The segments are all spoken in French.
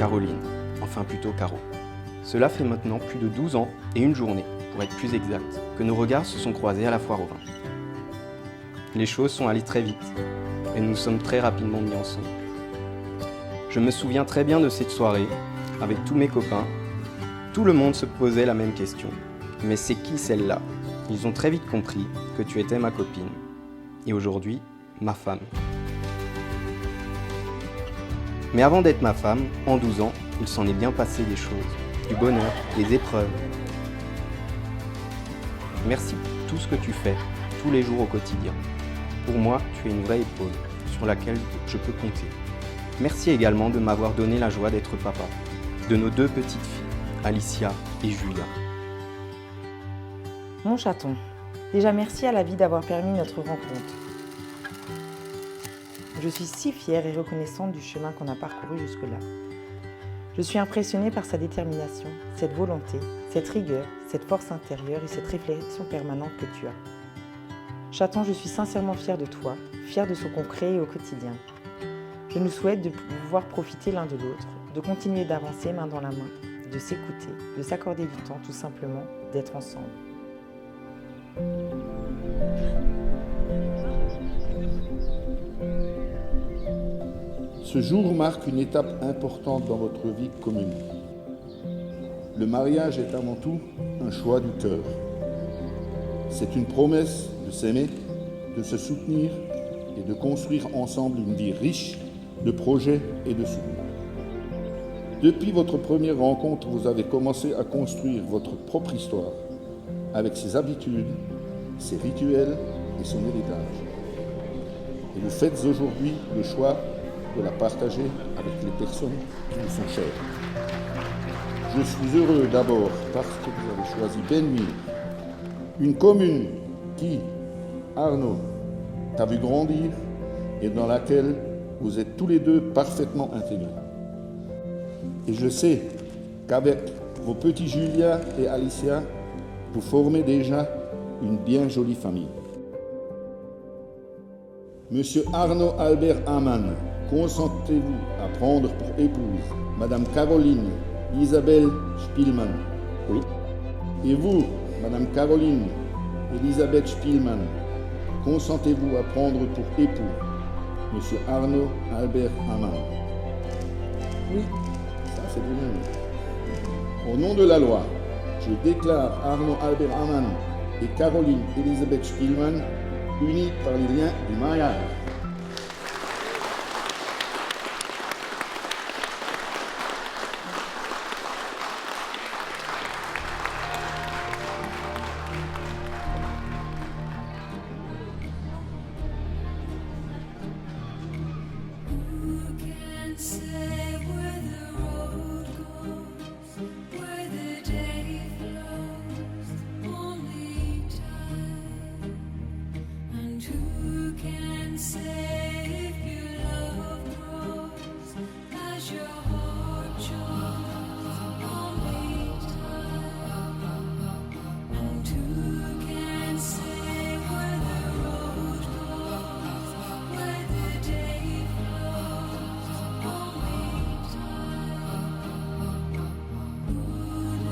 Caroline, enfin plutôt Caro. Cela fait maintenant plus de 12 ans et une journée, pour être plus exact, que nos regards se sont croisés à la foire au vin. Les choses sont allées très vite et nous sommes très rapidement mis ensemble. Je me souviens très bien de cette soirée, avec tous mes copains. Tout le monde se posait la même question. Mais c'est qui celle-là ? Ils ont très vite compris que tu étais ma copine. Et aujourd'hui, ma femme. Mais avant d'être ma femme, en 12 ans, il s'en est bien passé des choses. Du bonheur, des épreuves. Merci pour tout ce que tu fais, tous les jours au quotidien. Pour moi, tu es une vraie épaule sur laquelle je peux compter. Merci également de m'avoir donné la joie d'être papa, de nos 2 petites filles, Alicia et Julia. Mon chaton, déjà merci à la vie d'avoir permis notre rencontre. Je suis si fière et reconnaissante du chemin qu'on a parcouru jusque-là. Je suis impressionnée par sa détermination, cette volonté, cette rigueur, cette force intérieure et cette réflexion permanente que tu as. Chaton, je suis sincèrement fière de toi, fière de ce qu'on crée au quotidien. Je nous souhaite de pouvoir profiter l'un de l'autre, de continuer d'avancer main dans la main, de s'écouter, de s'accorder du temps, tout simplement, d'être ensemble. Ce jour marque une étape importante dans votre vie commune. Le mariage est avant tout un choix du cœur. C'est une promesse de s'aimer, de se soutenir et de construire ensemble une vie riche de projets et de souvenirs. Depuis votre première rencontre, vous avez commencé à construire votre propre histoire avec ses habitudes, ses rituels et son héritage. Et vous faites aujourd'hui le choix de la partager avec les personnes qui vous sont chères. Je suis heureux d'abord parce que vous avez choisi Benmire, une commune qui, Arnaud, t'a vu grandir et dans laquelle vous êtes tous les 2 parfaitement intégrés. Et je sais qu'avec vos petits Julia et Alicia, vous formez déjà une bien jolie famille. Monsieur Arnaud Albert Amann, consentez-vous à prendre pour épouse Madame Caroline Isabelle Spielmann? Oui. Et vous, Madame Caroline Elisabeth Spielmann, consentez-vous à prendre pour époux Monsieur Arnaud Albert Amann? Oui. Ça, c'est bien. Au nom de la loi, je déclare Arnaud Albert Amann et Caroline Elisabeth Spielmann unis par les liens du mariage.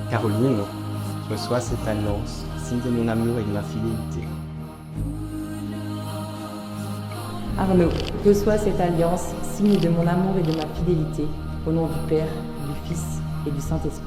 Caroline, reçois cette alliance, signe de mon amour et de ma fidélité. Arnaud, reçois cette alliance, signe de mon amour et de ma fidélité, au nom du Père, du Fils et du Saint-Esprit.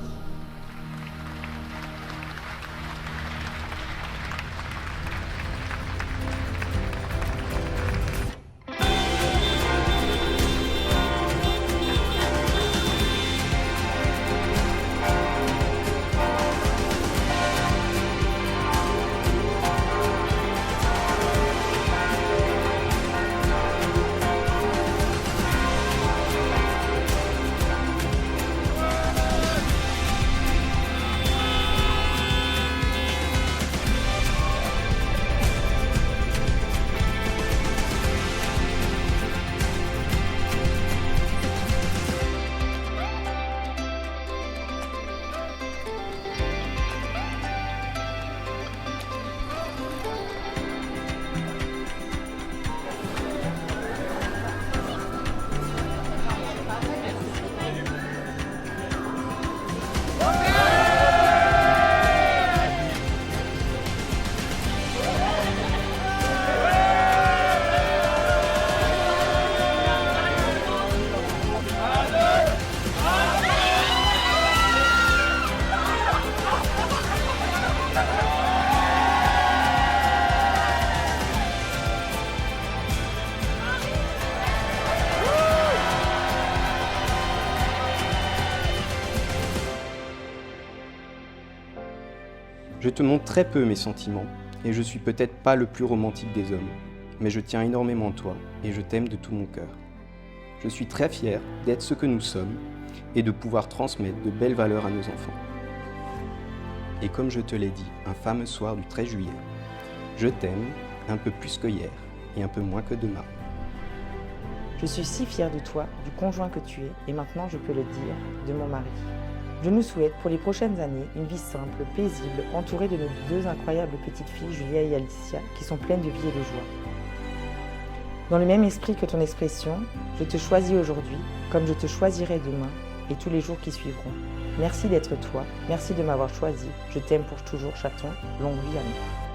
te montre très peu mes sentiments, et je suis peut-être pas le plus romantique des hommes, mais je tiens énormément à toi et je t'aime de tout mon cœur. Je suis très fier d'être ce que nous sommes et de pouvoir transmettre de belles valeurs à nos enfants. Et comme je te l'ai dit un fameux soir du 13 juillet, je t'aime un peu plus que hier et un peu moins que demain. Je suis si fière de toi, du conjoint que tu es, et maintenant je peux le dire, de mon mari. Je nous souhaite pour les prochaines années une vie simple, paisible, entourée de nos deux incroyables petites filles, Julia et Alicia, qui sont pleines de vie et de joie. Dans le même esprit que ton expression, je te choisis aujourd'hui, comme je te choisirai demain et tous les jours qui suivront. Merci d'être toi, merci de m'avoir choisi, je t'aime pour toujours, chaton, longue vie à nous.